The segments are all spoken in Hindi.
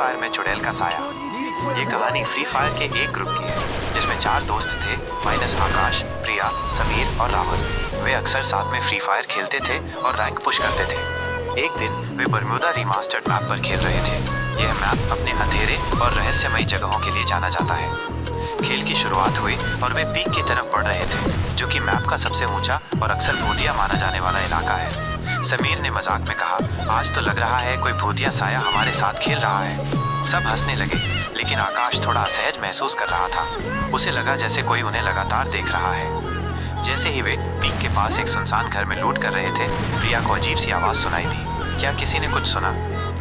फायर में चुड़ैल का साया। ये कहानी फ्री फायर के एक ग्रुप की है जिसमें 4 दोस्त थे माइनस आकाश, प्रिया, समीर और राहुल। वे अक्सर साथ में फ्री फायर खेलते थे और रैंक पुश करते थे। एक दिन वे बर्म्यूदा रिमास्टर्ड मैप पर खेल रहे थे। यह मैप अपने अंधेरे और रहस्यमयी जगहों के लिए जाना जाता है। खेल की शुरुआत हुई और वे पीक की तरफ बढ़ रहे थे, जो कि मैप का सबसे ऊंचा और अक्सर भूतिया माना जाने वाला इलाका है। समीर ने मजाक में कहा, आज तो लग रहा है कोई भूतिया साया हमारे साथ खेल रहा है। सब हंसने लगे, लेकिन आकाश थोड़ा असहज महसूस कर रहा था। उसे लगा जैसे कोई उन्हें लगातार देख रहा है। जैसे ही वे पीक के पास एक सुनसान घर में लूट कर रहे थे, प्रिया को अजीब सी आवाज सुनाई दी। क्या किसी ने कुछ सुना?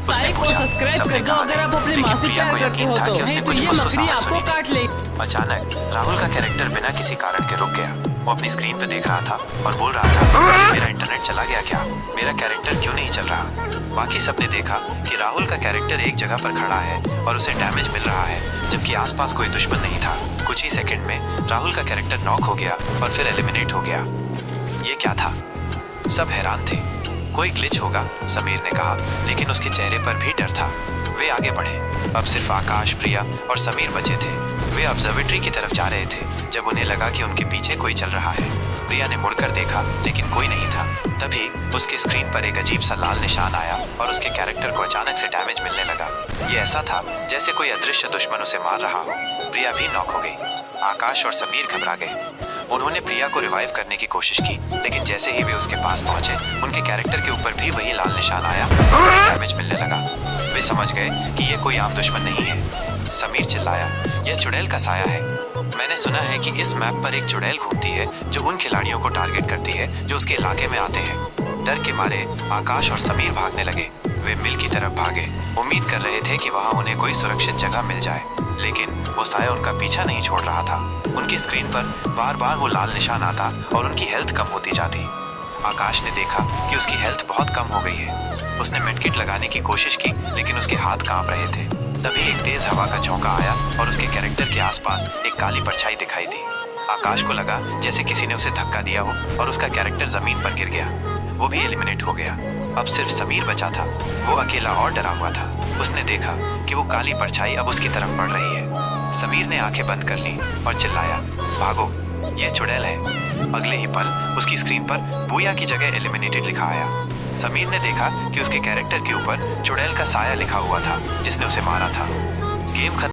उसने पूछा। सबने कहा नहीं, लेकिन प्रिया को यकीन था कि उसने कुछ फुसफुसाहट सुनी थी। अचानक राहुल का कैरेक्टर बिना किसी कारण के रुक गया। वो अपनी स्क्रीन पे देख रहा था और बोल रहा था, मेरा इंटरनेट चला गया क्या? मेरा कैरेक्टर क्यों नहीं चल रहा? बाकी सबने देखा कि राहुल का कैरेक्टर एक जगह पर खड़ा है और उसे डैमेज मिल रहा है, जबकि आसपास कोई दुश्मन नहीं था। कुछ ही सेकंड में राहुल का कैरेक्टर नॉक हो गया और फिर एलिमिनेट हो गया। ये क्या था? सब हैरान थे। कोई ग्लिच होगा, समीर ने कहा, लेकिन उसके चेहरे पर भी डर था। वे आगे बढ़े। अब सिर्फ आकाश, प्रिया और समीर बचे थे। वे ऑब्जर्वेटरी की तरफ जा रहे थे जब उन्हें लगा कि उनके पीछे कोई चल रहा है। प्रिया ने मुड़कर देखा, लेकिन कोई नहीं था। तभी उसके स्क्रीन पर एक अजीब सा लाल निशान आया और उसके कैरेक्टर को अचानक से डैमेज मिलने लगा। ये ऐसा था जैसे कोई अदृश्य दुश्मन उसे मार रहा हो। प्रिया भी नॉक हो गई। आकाश और समीर घबरा गए। उन्होंने प्रिया को रिवाइव करने की कोशिश की, लेकिन जैसे ही वे उसके पास पहुंचे, उनके कैरेक्टर के ऊपर भी वही लाल निशान आया और डैमेज मिलने लगा। वे समझ गए कि ये कोई आम दुश्मन नहीं है। समीर चिल्लाया, यह चुड़ैल का साया है। मैंने सुना है कि इस मैप पर एक चुड़ैल घूमती है जो उन खिलाड़ियों को टारगेट करती है जो उसके इलाके में आते हैं। डर के मारे आकाश और समीर भागने लगे। वे मिल की तरफ भागे, उम्मीद कर रहे थे कि वहां उन्हें कोई सुरक्षित जगह मिल जाए, लेकिन वो साया उनका पीछा नहीं छोड़ रहा था। उनकी स्क्रीन पर बार बार वो लाल निशान आता और उनकी हेल्थ कम होती जाती। आकाश ने देखा कि उसकी हेल्थ बहुत कम हो गई है। उसने मेडकिट लगाने की कोशिश की, लेकिन उसके हाथ कांप रहे थे। तभी एक तेज हवा का झोंका आया और उसके कैरेक्टर के आसपास एक काली परछाई दिखाई दी। आकाश को लगा जैसे किसी ने उसे धक्का दिया हो और उसका कैरेक्टर जमीन पर गिर गया। वो भी एलिमिनेट हो गया। अब सिर्फ समीर बचा था। वो अकेला और डरा हुआ था। उसने देखा कि वो काली परछाई अब उसकी तरफ बढ़ रही है। समीर ने आंखें बंद कर ली और चिल्लाया, भागो, ये चुड़ैल है। अगले ही पल उसकी स्क्रीन पर बूया की जगह एलिमिनेटेड लिखा आया। समीर ने देखा कि उसके कैरेक्टर के ऊपर चुड़ैल का साया लिखा हुआ था जिसने उसे मारा था। गेम खत्म।